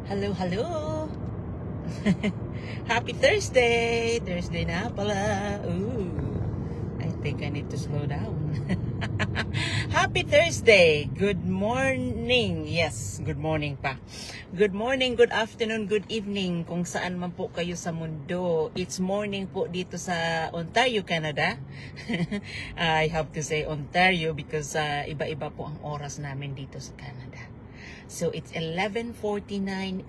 Hello, hello. Happy Thursday. Thursday na pala. Ooh. I think I need to slow down. Happy Thursday. Good morning. Yes, good morning pa. Good morning, good afternoon, good evening. Kung saan man po kayo sa mundo. It's morning po dito sa Ontario, Canada. I have to say Ontario because iba-iba po ang oras namin dito sa Canada. So it's 11:49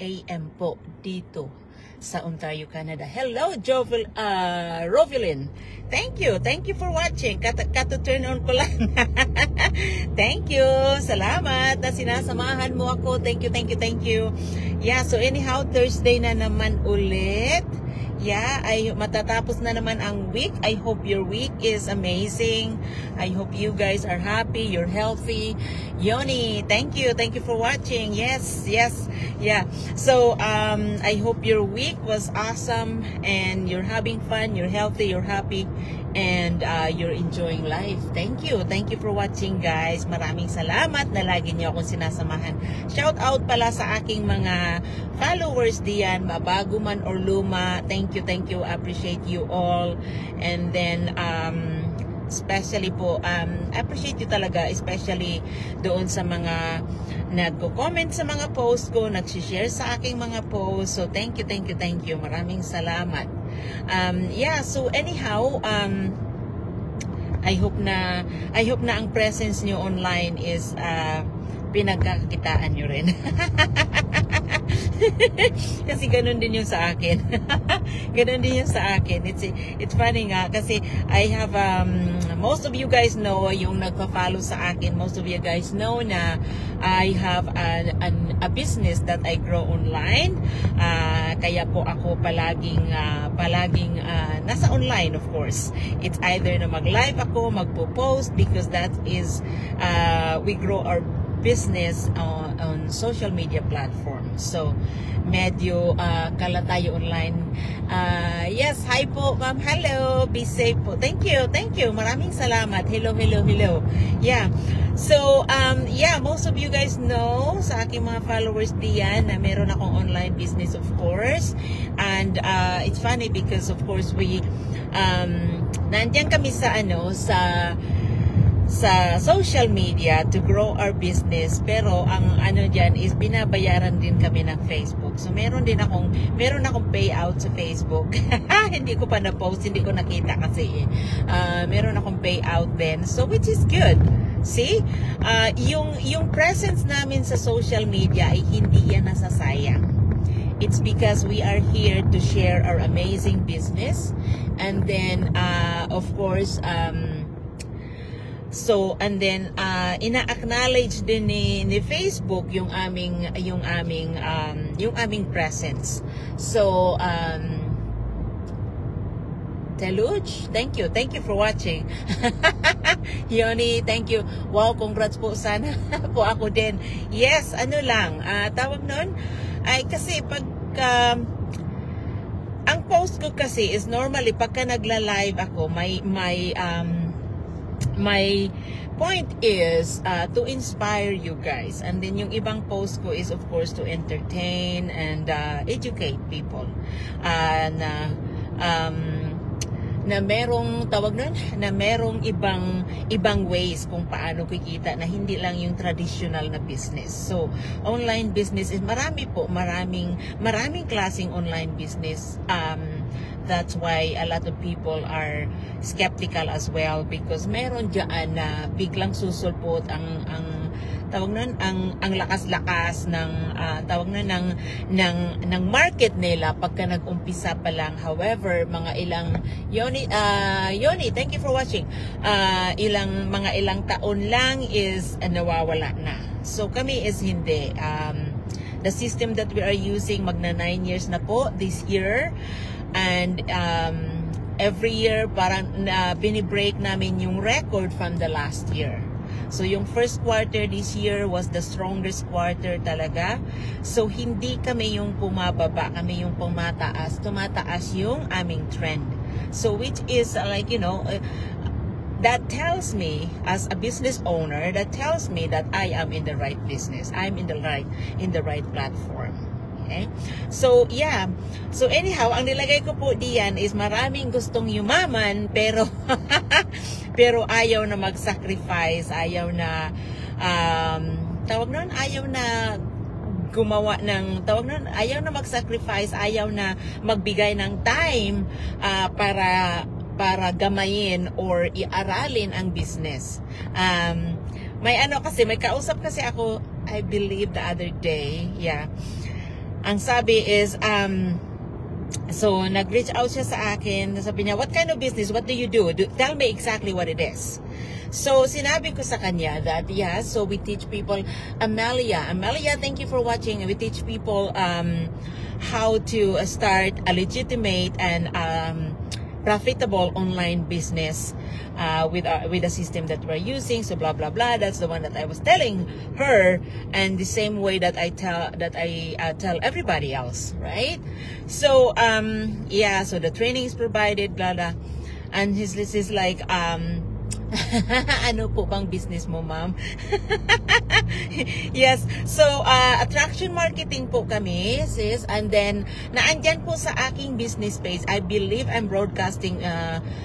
a.m. po dito sa Ontario, Canada. Hello, Rovelyn. Thank you for watching. Kato turn on ko lang. Thank you. Salamat na sinasamahan mo ako. Thank you. Yeah, so anyhow, Thursday na naman ulit. Yeah, ay matatapos na naman ang week. I hope your week is amazing. I hope you guys are happy, you're healthy. Yoni, thank you for watching. Yes. Yeah. So, I hope your week was awesome and you're having fun, you're healthy, you're happy, and you're enjoying life. Thank you for watching, guys. Maraming salamat na lagi niyo akong sinasamahan. Shout out pala sa aking mga followers diyan, mabago man or luma. Thank you. Appreciate you all. And then especially po appreciate you talaga, especially doon sa mga nagko-comment sa mga post ko, nag-share sa aking mga post. So thank you. Maraming salamat. Yeah, so anyhow, I hope na ang presence niyo online is pinagkakitaan niyo rin. Kasi ganun din yung sa akin. It's funny nga kasi I have most of you guys know, yung nagpa-follow sa akin, most of you guys know na I have a business that I grow online. Kaya po ako palaging nasa online, of course. It's either na mag-live ako, magpo-post, because that is we grow our business on social media platforms. So medyo kala tayo online. Yes, hi po ma'am. Hello, be safe po. Thank you. Maraming salamat. Hello. Yeah. So yeah, most of you guys know sa aking mga followers diyan na meron akong online business, of course. And it's funny because of course we nandiyan kami sa social media to grow our business, pero ang ano diyan is binabayaran din kami ng Facebook. So meron akong payout sa Facebook. Hindi ko pa na-post, hindi ko nakita kasi meron akong payout din, so which is good. See, yung presence namin sa social media ay hindi yan nasasayang. It's because we are here to share our amazing business, and then of course so, and then ina-acknowledge din ni Facebook yung aming presence. So Teluj, thank you for watching. Yoni, thank you. Wow, congrats po, sana po ako din. Yes, ano lang, tawag nun ay kasi ang post ko kasi is normally pagka nagla-live ako, my point is to inspire you guys, and then yung ibang post ko is of course to entertain and educate people na merong tawag nun, na merong ibang ways kung paano kikita na hindi lang yung traditional na business. So online business is maraming klaseng online business. That's why a lot of people are skeptical as well, because meron diyan na biglang susulpot ang tawag nun, ang lakas-lakas ng tawag nun ng market nila pagka nag-umpisa pa lang. However, mga ilang Yoni, thank you for watching. Mga ilang taon lang is nawawala na. So kami is hindi. The system that we are using, magna 9 years na po this year. And every year parang binibreak namin yung record from the last year. So yung first quarter this year was the strongest quarter talaga. So hindi kami yung pumababa, kami yung tumataas yung aming trend. So which is like, you know, that tells me as a business owner, that tells me that I am in the right business. I'm in the right platform. Okay? So, yeah. So, anyhow, ang nilagay ko po diyan is maraming gustong yumaman, pero pero ayaw na mag-sacrifice, ayaw na tawag nun, ayaw na gumawa ng, ayaw na mag-sacrifice, ayaw na magbigay ng time para gamayin or iaralin ang business. May kausap kasi ako, I believe the other day, yeah. Ang sabi is, so nag-reach out siya sa akin, sabi niya, what kind of business, what do you do? Tell me exactly what it is. So, sinabi ko sa kanya that, yeah, so we teach people, Amelia, thank you for watching. We teach people how to start a legitimate and profitable online business with the system that we're using. So blah blah blah. That's the one that I was telling her, and the same way that I tell everybody else, right? So yeah. So the training is provided, blah blah, and this is like ano po bang business mo, ma'am? Yes. So, attraction marketing po kami, sis. And then, naandyan po sa aking business page. I believe I'm broadcasting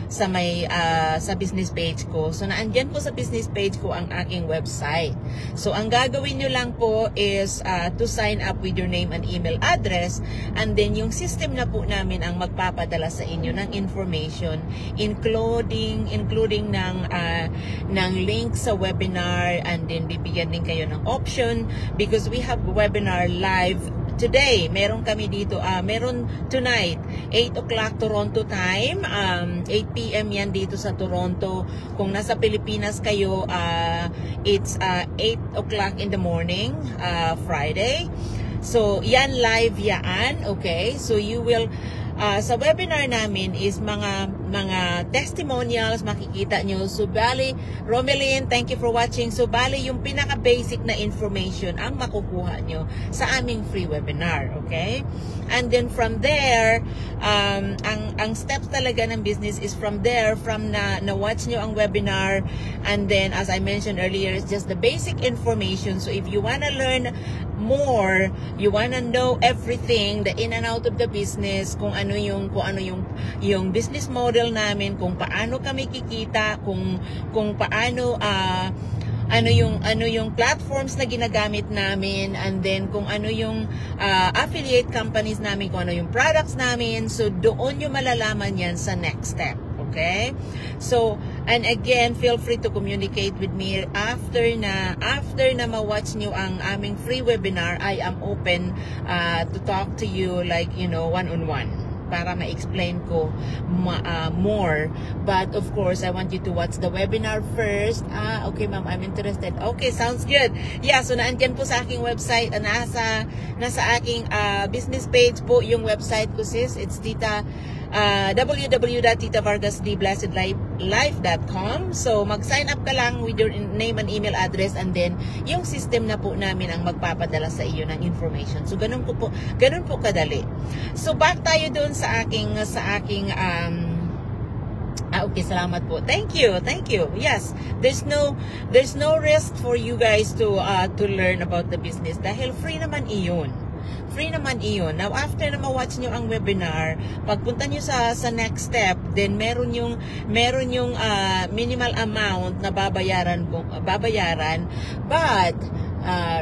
sa business page ko. So, naandyan po sa business page ko ang aking website. So, ang gagawin nyo lang po is to sign up with your name and email address. And then, yung system na po namin ang magpapadala sa inyo ng information, including ng link sa webinar, and then bibigyan din kayo ng option because we have webinar live today. Meron kami dito, meron tonight, 8 o'clock Toronto time, 8 p.m. yan dito sa Toronto. Kung nasa Pilipinas kayo, it's 8 o'clock in the morning, Friday. So, yan live yan, okay? So, you will, sa webinar namin is mga testimonials, makikita nyo. So, bali, Romelyn, thank you for watching. So, bali, yung pinaka-basic na information ang makukuha nyo sa aming free webinar, okay? And then from there, ang steps talaga ng business is from there, from na-watch nyo ang webinar, and then, as I mentioned earlier, it's just the basic information. So, if you wanna learn more, you wanna know everything, the in and out of the business, kung ano yung business model namin, kung paano kami kikita, kung paano ano yung platforms na ginagamit namin, and then kung ano yung affiliate companies namin, kung ano yung products namin. So doon yung malalaman yan sa next step. Okay? So, and again, feel free to communicate with me after na ma-watch nyo ang aming free webinar. I am open to talk to you, like, you know, one-on-one, para ma-explain ko more. But of course, I want you to watch the webinar first. Okay, ma'am, I'm interested. Okay, sounds good. Yeah, so naandyan po sa aking website, nasa aking business page po yung website ko, sis. It's www.titavargastheblessedlife.com. So, mag-sign up ka lang with your name and email address, and then yung system na po namin ang magpapadala sa iyo ng information. So, ganun po kadali. So, back tayo doon sa aking okay, salamat po. Thank you. Yes, there's no risk for you guys to learn about the business dahil free naman iyon. Now, after na ma-watch nyo ang webinar, pagpunta nyo sa next step, then meron yung minimal amount na babayaran. But,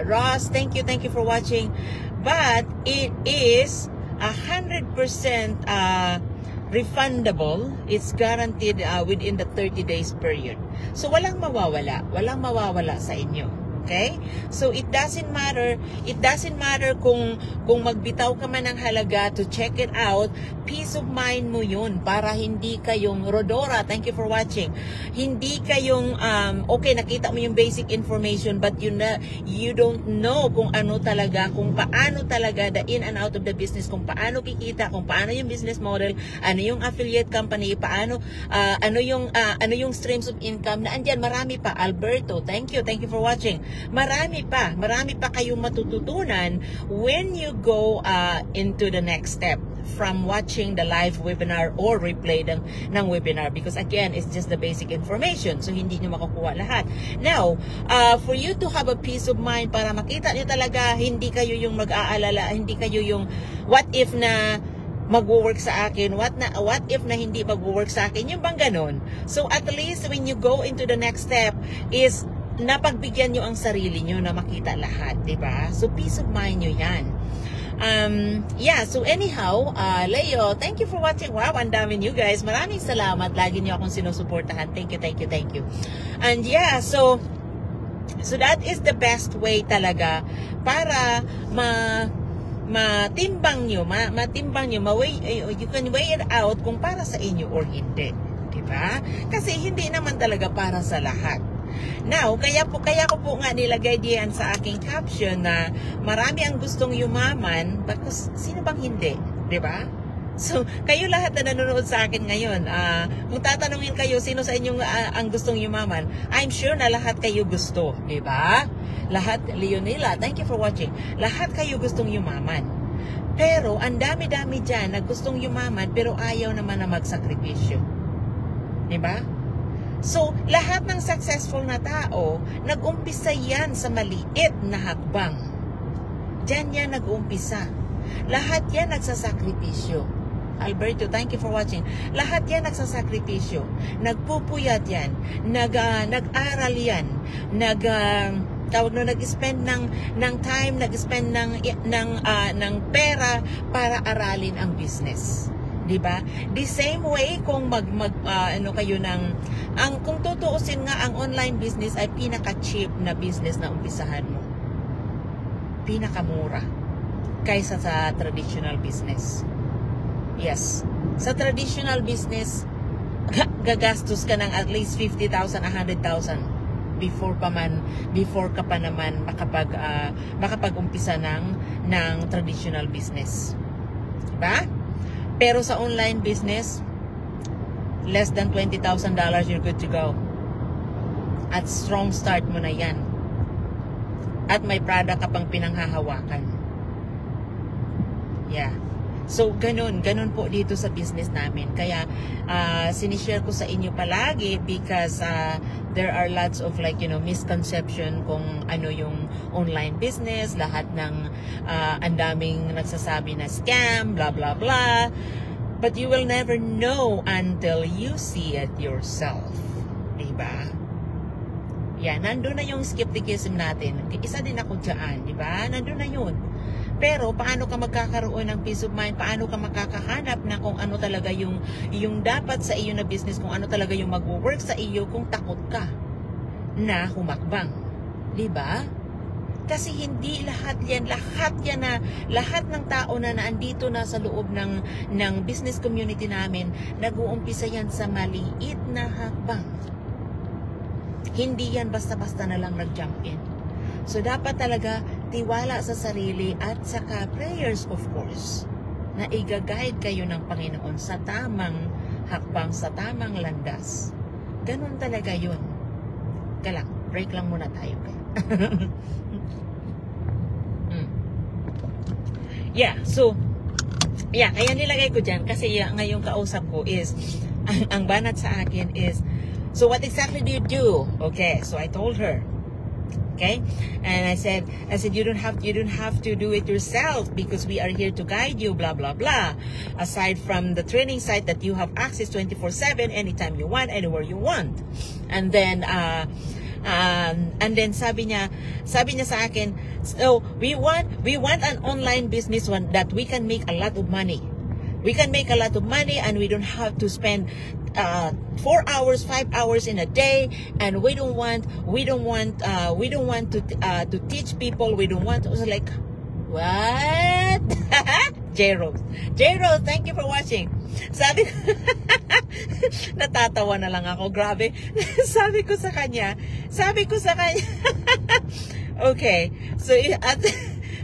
Ross, thank you for watching. But, it is 100% refundable. It's guaranteed within the 30 days period. So, walang mawawala sa inyo. Okay? So, it doesn't matter kung magbitaw ka man ng halaga to check it out. Peace of mind mo yun para hindi kayong, Rodora, thank you for watching. Hindi kayong, okay, nakita mo yung basic information, but you don't know kung paano talaga the in and out of the business, kung paano kikita, kung paano yung business model, ano yung affiliate company, paano, ano yung streams of income na andyan, marami pa. Alberto, thank you for watching. Marami pa kayong matututunan when you go into the next step. from watching the live webinar or replay ng webinar, because again, it's just the basic information, so hindi nyo makukuha lahat. Now, for you to have a peace of mind, para makita nyo talaga, hindi kayo yung mag-aalala, hindi kayo yung what if na mag-work sa akin, what if na hindi mag-work sa akin, yung bang ganon. So at least when you go into the next step is napagbigyan nyo ang sarili nyo na makita lahat, diba? So peace of mind nyo yan. Yeah, so anyhow, Leo, thank you for watching. Wow, ang dami nyo guys. Maraming salamat. Lagi nyo akong sinusuportahan. Thank you, thank you, thank you. And yeah, so that is the best way talaga para matimbang nyo, you can weigh it out kung para sa inyo or hindi. Diba? Kasi hindi naman talaga para sa lahat. Now, kaya ko po nga nilagay diyan sa aking caption na marami ang gustong yumaman, because sino bang hindi? Diba? So, kayo lahat na nanonood sa akin ngayon, kung tatanungin kayo sino sa inyong ang gustong yumaman, I'm sure na lahat kayo gusto. Diba? Lahat, Leonela, thank you for watching. Lahat kayo gustong yumaman. Pero, ang dami-dami dyan na gustong yumaman pero ayaw naman na magsakripisyo. Diba? So, lahat ng successful na tao, nag-umpisa yan sa maliit na hakbang. Diyan yan nag-umpisa. Lahat yan nagsasakripisyo. Alberto, thank you for watching. Lahat yan nagsasakripisyo. Nagpupuyat yan. Nag-aral yan. Nag-spend ng time, nag-spend ng pera para aralin ang business. Diba? The same way kung kung tutuusin nga ang online business ay pinaka-cheap na business na umpisahan mo. Pinakamura kaysa sa traditional business. Yes. Sa traditional business, gagastos ka ng at least 50,000, 100,000 before ka pa naman makapag-umpisa ng traditional business. Diba? Pero sa online business, less than $20,000, you're good to go. At strong start mo na yan. At may product ka pang pinanghahawakan. Yeah. So, ganun po dito sa business namin. Kaya, sinishare ko sa inyo palagi because there are lots of misconception kung ano yung online business, lahat ng ang daming nagsasabi na scam, blah, blah, blah. But you will never know until you see it yourself. Diba? Yeah, nandun na yung skepticism natin. Isa din ako dyan, diba? Nandun na yun. Pero, paano ka magkakaroon ng peace of mind? Paano ka makakahanap na kung ano talaga yung dapat sa iyo na business, kung ano talaga yung mag-work sa iyo kung takot ka na humakbang. Diba? Kasi hindi lahat ng tao na naandito na sa loob ng business community namin, nag-uumpisa yan sa maliit na hakbang. Hindi yan basta-basta na lang nag-jump in. So, dapat talaga tiwala sa sarili at saka prayers, of course, na i-guide kayo ng Panginoon sa tamang hakbang, sa tamang landas. Ganun talaga yun. Kalak, break lang muna tayo. Yeah, so, yeah, kaya nilagay ko dyan kasi ngayong kausap ko is, ang banat sa akin is, so what exactly do you do? Okay, so I told her, okay, and I said you don't have to do it yourself because we are here to guide you, blah blah blah. Aside from the training site that you have access 24/7 anytime you want, anywhere you want. And then sabi niya sa akin, so we want an online business one that we can make a lot of money. We can make a lot of money and we don't have to spend 4 hours, 5 hours in a day, and we don't want to teach people. We don't want to, like, what? J-Rose, thank you for watching. Sabi ko, natatawa na lang ako, grabe. Sabi ko sa kanya, okay, so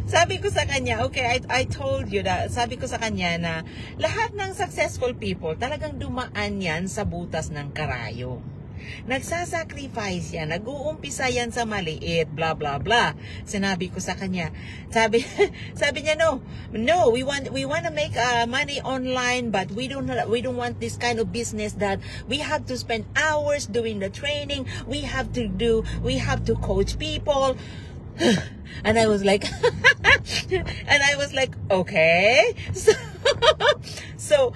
sabi ko sa kanya, okay, I told you that, sabi ko sa kanya na lahat ng successful people talagang dumaan yan sa butas ng karayo. Nagsasacrifice yan. Nag-uumpisa yan sa maliit, blah, blah, blah. Sinabi ko sa kanya. Sabi niya, no, we want to make money online, but we don't want this kind of business that we have to spend hours doing the training. We have to coach people. And I was like, okay. So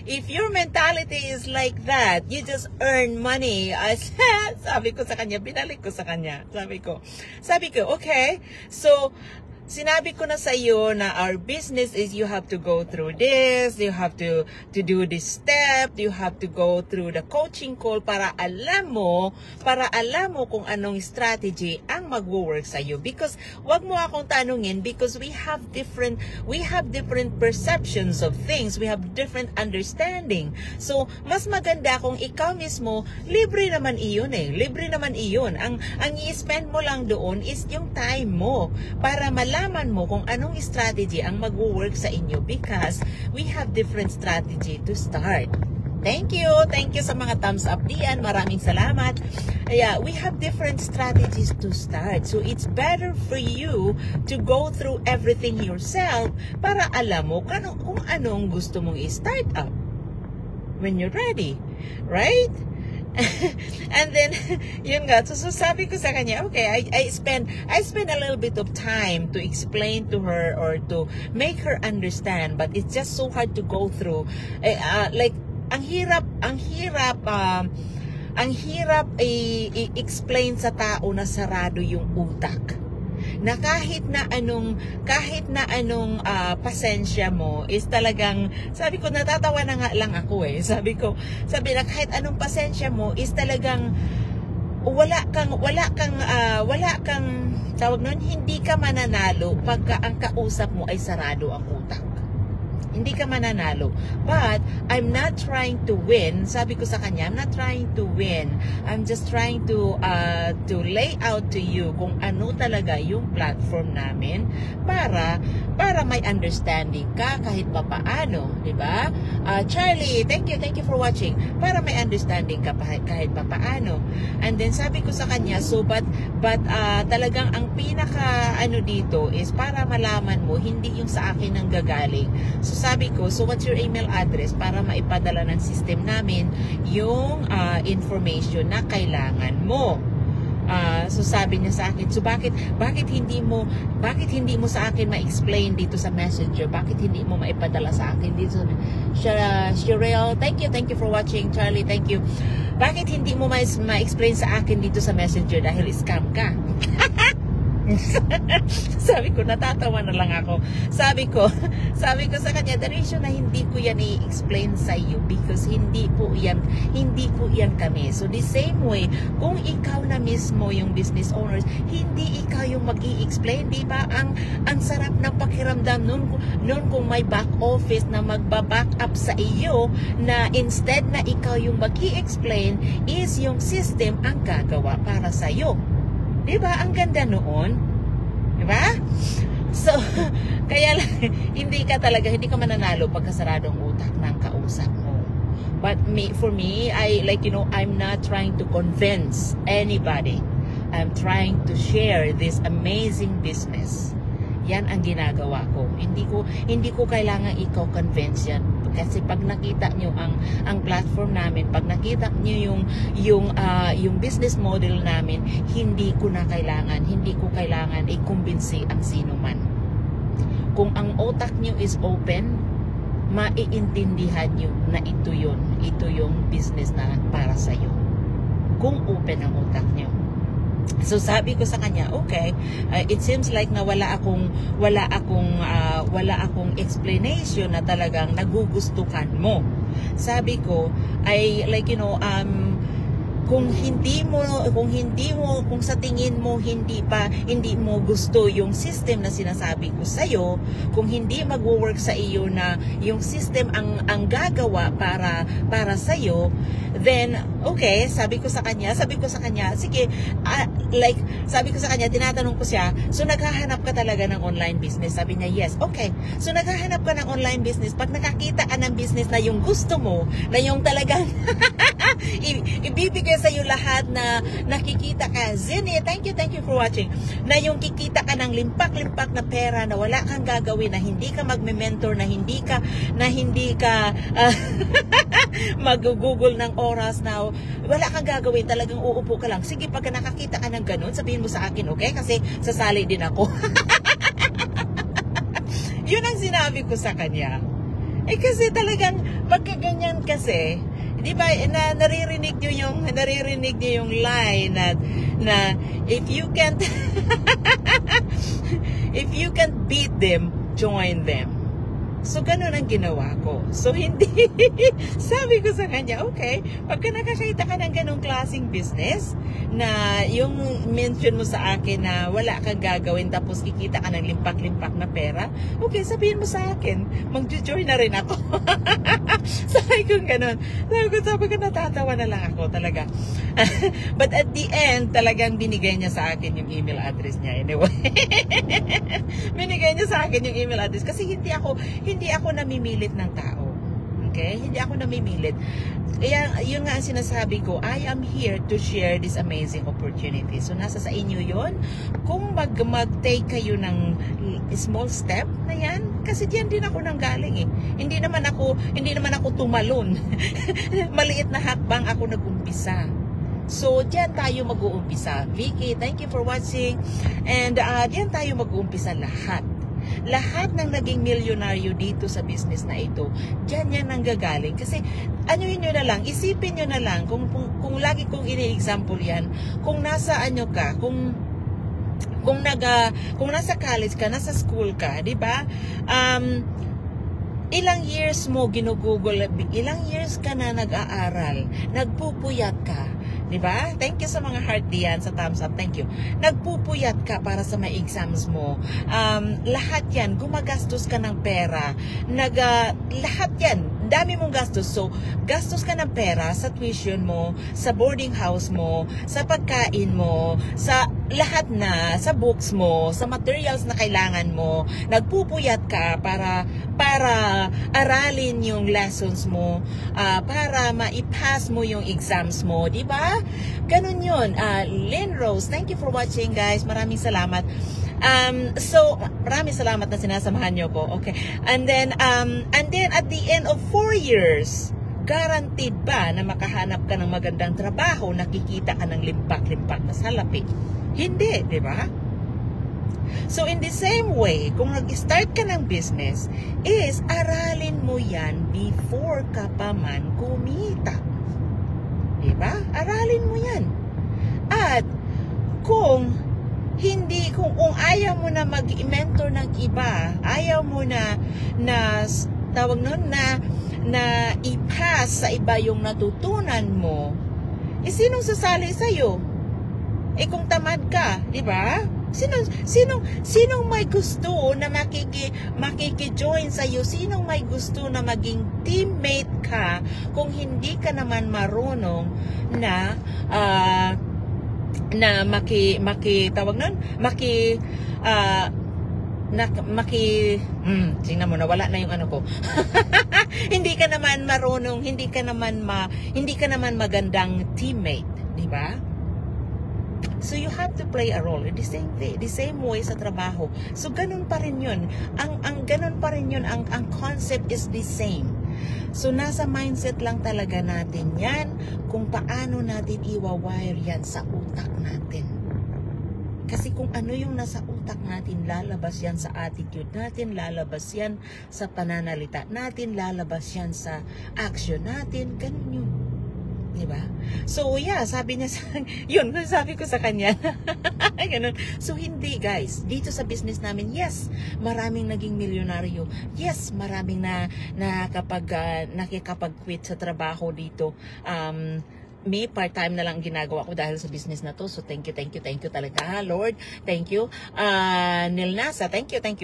if your mentality is like that, you just earn money. Sabi ko sa kanya, binalik ko sa kanya. Sabi ko, okay. So sinabi ko na sa iyo na our business is you have to go through this, you have to do this step, you have to go through the coaching call para alam mo kung anong strategy ang magwo-work sa iyo. Because wag mo akong tanungin, because we have different perceptions of things, we have different understanding. So mas maganda kung ikaw mismo, libre naman iyon eh. Libre naman iyon. Ang i-spend mo lang doon is yung time mo para malaman mo kung anong strategy ang mag-work sa inyo, because we have different strategy to start. Thank you sa mga thumbs up diyan. Maraming salamat. Yeah, we have different strategies to start. So it's better for you to go through everything yourself para alam mo kung anong gusto mong i-start up when you're ready. Right? And then, yun nga, so sabi ko sa kanya, okay, I spend a little bit of time to explain to her or to make her understand, but it's just so hard to go through. Like, ang hirap i-explain sa tao na sarado yung utak. Na kahit na anong pasensya mo is talagang, sabi ko, natatawa na nga lang ako eh. Sabi na kahit anong pasensya mo is talagang wala kang tawag nun, hindi ka mananalo pagka ang kausap mo ay sarado ang utak. Hindi ka mananalo. But I'm not trying to win. Sabi ko sa kanya, I'm not trying to win. I'm just trying to lay out to you kung ano talaga yung platform namin para may understanding ka kahit papaano, di ba? Charlie, thank you for watching. Para may understanding ka kahit papaano. And then sabi ko sa kanya, so but talagang ang pinaka dito is para malaman mo, hindi yung sa akin ang gagaling. So sabi ko, so what's your email address para maipadala ng system namin yung information na kailangan mo. So sabi niya sa akin, so bakit hindi mo sa akin ma-explain dito sa Messenger? Bakit hindi mo maipadala sa akin dito? Sherelle, thank you for watching. Charlie, thank you. Bakit hindi mo ma-explain sa akin dito sa Messenger dahil scam ka? Sabi ko, natatawa na lang ako. Sabi ko sa kanya, the reason na hindi ko yan i-explain sa iyo because hindi po yan kami. So the same way, kung ikaw na mismo yung business owners, hindi ikaw yung mag-i-explain, di ba? Ang sarap ng pakiramdam nun kung may back office na magba-back up sa iyo, na instead na ikaw yung mag-i-explain, is yung system ang gagawa para sa iyo. Diba? Ang ganda noon. Diba? So, kaya lang, hindi ka mananalo pagkasarado ang utak ng kausap mo. But for me, I'm not trying to convince anybody. I'm trying to share this amazing business. Yan ang ginagawa ko. Hindi ko kailangan ikaw convince yan. Kasi pag nakita nyo ang platform namin, pag nakita nyo yung business model namin, hindi ko kailangan i-kumbinsi ang sino man. Kung ang utak nyo is open, maiintindihan nyo na ito yung business na para sa'yo. Kung open ang utak nyo. So sabi ko sa kanya, okay, it seems like na wala akong explanation na talagang nagugustuhan mo. Sabi ko, kung sa tingin mo hindi mo gusto yung system na sinasabi ko sa iyo, kung hindi magwo-work sa iyo na yung system ang gagawa para sa iyo, then okay, sabi ko sa kanya, sige, sabi ko sa kanya, tinatanong ko siya, so naghahanap ka talaga ng online business? Sabi niya, yes. Okay, so naghahanap ka ng online business, pag nakakita ka ng business na yung gusto mo, na yung talagang Ibibigay sa iyo lahat na nakikita ka. Zinny, thank you for watching. Na yung kikita ka ng limpak-limpak na pera na wala kang gagawin, na hindi ka magme-mentor, na hindi ka mag-google ng oras, na wala kang gagawin, talagang uupo ka lang. Sige, pag nakakita ka ng ganun, sabihin mo sa akin, okay? Kasi sasali din ako. Yun ang sinabi ko sa kanya. Kasi talagang pagkaganyan kasi, di ba, naririnig niyo yung line na if you can't if you can't beat them, join them. So, ganun ang ginawa ko. So, hindi, sabi ko sa kanya, okay, pagka nakakita ka ng ganung klaseng business, na yung mention mo sa akin na wala kang gagawin, tapos kikita ka ng limpak-limpak na pera, okay, sabihin mo sa akin, mag-join na rin ako. Sabi ko ganun. Sabi ko, natatawa na lang ako talaga. But at the end, talagang binigay niya sa akin yung email address niya. Anyway, binigay niya sa akin yung email address kasi hindi ako namimilit ng tao. Okay? Hindi ako namimilit. Kaya, yun nga ang sinasabi ko, I am here to share this amazing opportunity. So, nasa sa inyo yun. Kung mag-take kayo ng small step na yan, kasi diyan din ako nanggaling eh. Hindi naman ako tumalon. Maliit na hakbang ako nag-umpisa. So, diyan tayo mag-uumpisa. Vicky, thank you for watching. And, diyan tayo mag-uumpisa lahat. Lahat ng naging milyonaryo dito sa business na ito, dyan yan nanggagaling. Kasi, anuhin nyo na lang, isipin nyo na lang, kung lagi kong ini-example yan, kung nasa ka, kung nasa college ka, nasa school ka, di ba? Ilang years mo ginugugol, ilang years ka na nag-aaral, nagpupuyat ka, di ba? Thank you sa mga heart diyan, sa thumbs up, thank you. Nagpupuyat ka para sa mga exams mo. Lahat yan, gumagastos ka ng pera, lahat yan, dami mong gastos. So, gastos ka ng pera sa tuition mo, sa boarding house mo, sa pagkain mo, sa lahat na, sa books mo, sa materials na kailangan mo. Nagpupuyat ka para aralin yung lessons mo, para ma-pass mo yung exams mo, di ba? Ganun yun. Lynn Rose, thank you for watching, guys. Maraming salamat. So, maraming salamat na sinasamahan nyo ko. Okay. And then at the end of 4 years, guaranteed ba na makahanap ka ng magandang trabaho, nakikita ka ng limpak-limpak na salapi? Hindi, di ba? So, in the same way, kung nag-start ka ng business, is aralin mo yan before ka pa man kumita. Di ba? Aralin mo yan. At, kung ayaw mo na mag-mentor ng iba, ayaw mo na tawag nun, na i-pass sa iba yung natutunan mo, sinong sasali sa'yo? Kung tamad ka, di ba? Sinong may gusto na makiki-join sa'yo? Sinong may gusto na maging teammate ka kung hindi ka naman marunong na tawag nun, tingnan mo, nawala na yung ano ko. Hindi ka naman marunong, hindi ka naman magandang teammate, di ba? So you have to play a role the same way sa trabaho. So ganun pa rin yun. Ang concept is the same. So nasa mindset lang talaga natin yan kung paano natin iwa-wire yan sa utak natin. Kasi kung ano yung nasa utak natin, lalabas yan sa attitude natin, lalabas yan sa pananalita natin, lalabas yan sa action natin, ganun yun. Diba? So, yeah, sabi niya yun, sabi ko sa kanya. Ganun. So, hindi, guys. Dito sa business namin, yes, maraming naging milyonaryo. Yes, maraming nakikapag-quit sa trabaho dito. Me, part-time na lang ginagawa ko dahil sa business na to. So, thank you talaga, Lord. Thank you. Nilnasa, thank you. Thank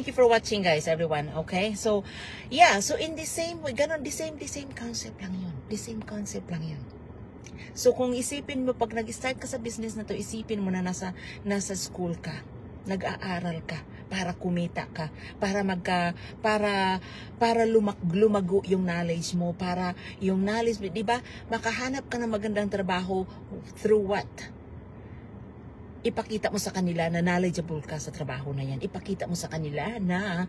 you for watching, guys, everyone. Okay? So, yeah. So, in the same way, ganun, the same concept lang yun. The same concept lang yun. So, kung isipin mo, pag nag-start ka sa business na to, isipin mo na nasa school ka. Nag-aaral ka. para kumita ka, para lumago yung knowledge mo, para yung knowledge, di ba? Makahanap ka ng magandang trabaho through what? Ipakita mo sa kanila na knowledgeable ka sa trabaho na yan. Ipakita mo sa kanila na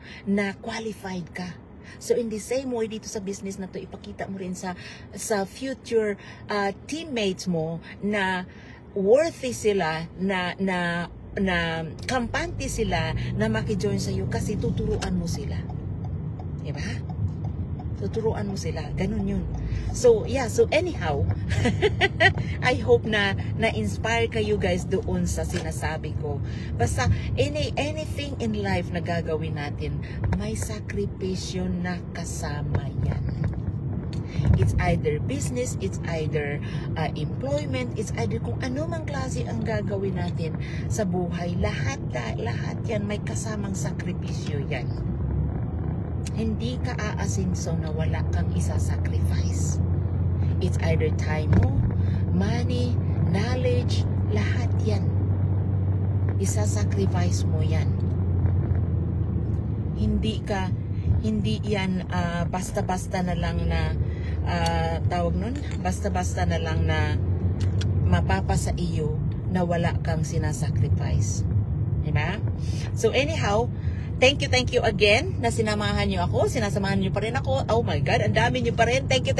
qualified ka. So in the same way dito sa business na to, ipakita mo rin sa future teammates mo na worthy sila, na kampante sila na maki-join sa iyo kasi tuturuan mo sila. Diba? Tuturuan mo sila. Ganun yun. So, yeah. So, anyhow, I hope na na-inspire kayo guys doon sa sinasabi ko. Basta, anything in life na gagawin natin, may sakripisyo na kasama yan. It's either business, it's either employment, it's either kung ano mang klase ang gagawin natin sa buhay. Lahat yan may kasamang sakripisyo yan. Hindi ka aasinso na wala kang isa-sacrifice. It's either time mo, money, knowledge, lahat yan. Isa-sacrifice mo yan. Hindi yan basta-basta na lang na tawag nun, basta-basta na lang na mapapa sa iyo na wala kang sinasacrifice. Diba? So anyhow, thank you again na sinamahan niyo ako, sinasamahan niyo pa rin ako. Oh my God, ang dami niyo pa rin. Thank you.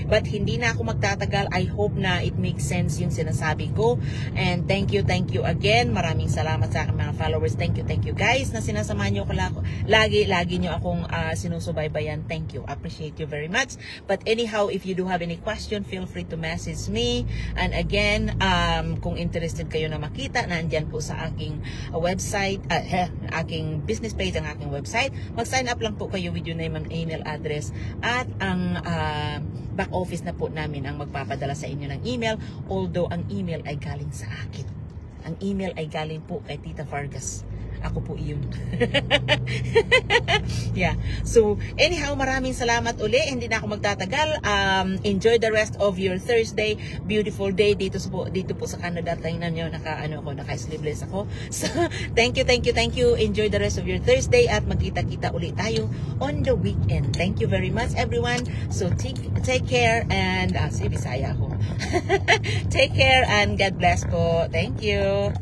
But hindi na ako magtatagal. I hope na it makes sense yung sinasabi ko. And thank you again. Maraming salamat sa aking mga followers. Thank you guys na sinasamahan niyo ako lagi niyo akong sinusubaybayan. Thank you. Appreciate you very much. But anyhow, if you do have any question, feel free to message me. And again, kung interested kayo na makita, nandyan po sa aking website, aking business page, ang aking website. Mag-sign up lang po kayo with your name and email address at ang back office na po namin ang magpapadala sa inyo ng email, although ang email ay galing sa akin. Ang email ay galing po kay Tita Vargas. Ako po iyon. Yeah. So, anyhow, maraming salamat uli. Hindi na ako magtatagal. Enjoy the rest of your Thursday. Beautiful day dito po sa Canada. Tingnan nyo, naka-sleeveless ako. So, thank you. Enjoy the rest of your Thursday at magkita-kita ulit tayo on the weekend. Thank you very much, everyone. So, take care and, Bisaya ako. Take care and God bless po. Thank you.